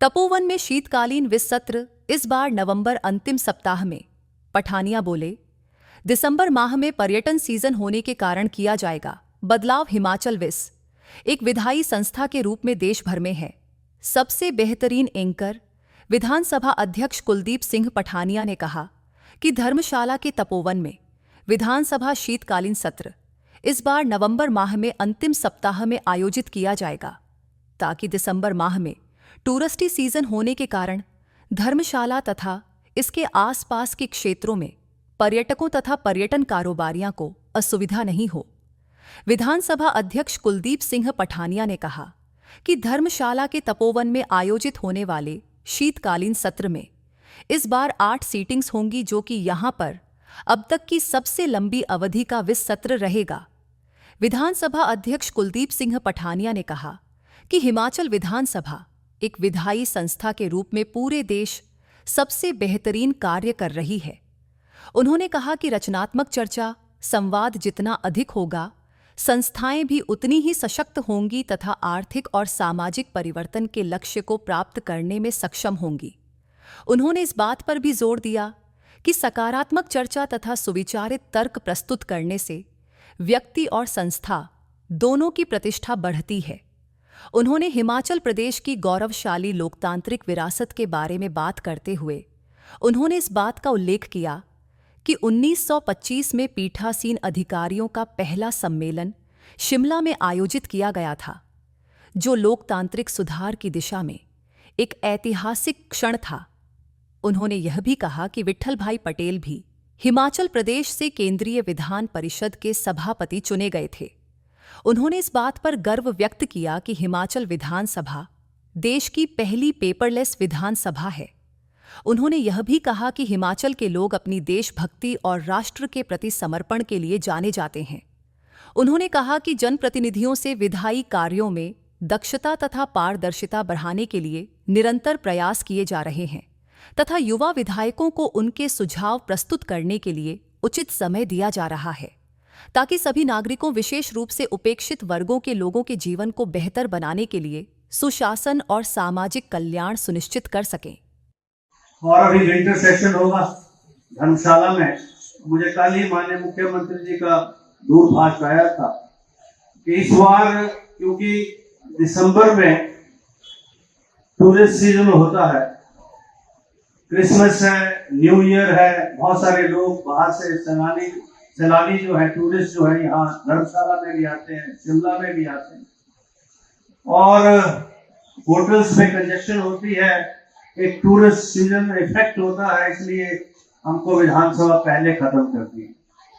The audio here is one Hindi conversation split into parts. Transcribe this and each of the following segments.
तपोवन में शीतकालीन विस सत्र इस बार नवंबर अंतिम सप्ताह में। पठानिया बोले, दिसंबर माह में पर्यटन सीजन होने के कारण किया जाएगा बदलाव। हिमाचल विस एक विधायी संस्था के रूप में देश भर में है। सबसे बेहतरीन एंकर विधानसभा अध्यक्ष कुलदीप सिंह पठानिया ने कहा कि धर्मशाला के तपोवन में विधानसभा शीतकालीन सत्र इस बार नवंबर माह में अंतिम सप्ताह में आयोजित किया जाएगा, ताकि दिसंबर माह में टूरिस्टी सीजन होने के कारण धर्मशाला तथा इसके आसपास के क्षेत्रों में पर्यटकों तथा पर्यटन कारोबारियों को असुविधा नहीं हो। विधानसभा अध्यक्ष कुलदीप सिंह पठानिया ने कहा कि धर्मशाला के तपोवन में आयोजित होने वाले शीतकालीन सत्र में इस बार 8 सीटिंग्स होंगी, जो कि यहां पर अब तक की सबसे लंबी अवधि का विस सत्र रहेगा। विधानसभा अध्यक्ष कुलदीप सिंह पठानिया ने कहा कि हिमाचल विधानसभा एक विधायी संस्था के रूप में पूरे देश सबसे बेहतरीन कार्य कर रही है। उन्होंने कहा कि रचनात्मक चर्चा, संवाद जितना अधिक होगा, संस्थाएं भी उतनी ही सशक्त होंगी तथा आर्थिक और सामाजिक परिवर्तन के लक्ष्य को प्राप्त करने में सक्षम होंगी। उन्होंने इस बात पर भी जोर दिया कि सकारात्मक चर्चा तथा सुविचारित तर्क प्रस्तुत करने से व्यक्ति और संस्था दोनों की प्रतिष्ठा बढ़ती है। उन्होंने हिमाचल प्रदेश की गौरवशाली लोकतांत्रिक विरासत के बारे में बात करते हुए उन्होंने इस बात का उल्लेख किया कि 1925 में पीठासीन अधिकारियों का पहला सम्मेलन शिमला में आयोजित किया गया था, जो लोकतांत्रिक सुधार की दिशा में एक ऐतिहासिक क्षण था। उन्होंने यह भी कहा कि विट्ठल भाई पटेल भी हिमाचल प्रदेश से केंद्रीय विधान परिषद के सभापति चुने गए थे। उन्होंने इस बात पर गर्व व्यक्त किया कि हिमाचल विधानसभा देश की पहली पेपरलेस विधानसभा है। उन्होंने यह भी कहा कि हिमाचल के लोग अपनी देशभक्ति और राष्ट्र के प्रति समर्पण के लिए जाने जाते हैं। उन्होंने कहा कि जनप्रतिनिधियों से विधायी कार्यों में दक्षता तथा पारदर्शिता बढ़ाने के लिए निरंतर प्रयास किए जा रहे हैं तथा युवा विधायकों को उनके सुझाव प्रस्तुत करने के लिए उचित समय दिया जा रहा है, ताकि सभी नागरिकों, विशेष रूप से उपेक्षित वर्गों के लोगों के जीवन को बेहतर बनाने के लिए सुशासन और सामाजिक कल्याण सुनिश्चित कर सकें। और अभी विंटर सेशन होगा धर्मशाला में। मुझे कल ही माननीय मुख्यमंत्री जी का दूरभाष आया था कि इस बार क्योंकि दिसंबर में टूरिस्ट सीजन होता है, क्रिसमस है, न्यू ईयर है, बहुत सारे लोग बाहर से सैलानी जो है, टूरिस्ट जो है, यहाँ धर्मशाला में भी आते हैं, शिमला में भी आते हैं और होटल्स में कंजेशन होती है, एक टूरिस्ट सीजन इफेक्ट होता है। इसलिए हमको विधानसभा पहले खत्म कर दी,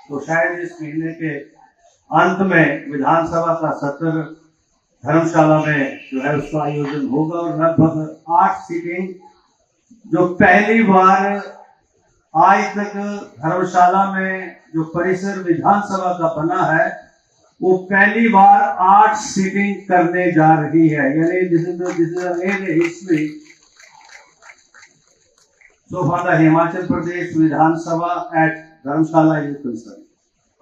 तो शायद इस महीने के अंत में विधानसभा का सत्र धर्मशाला में जो है उसका आयोजन होगा और लगभग 8 सीटिंग, जो पहली बार आज तक धर्मशाला में जो परिसर विधानसभा का बना है वो पहली बार 8 सीटिंग करने जा रही है। यानी this is history so far the Himachal Pradesh Vidhan Sabha at Dharamshala is concerned.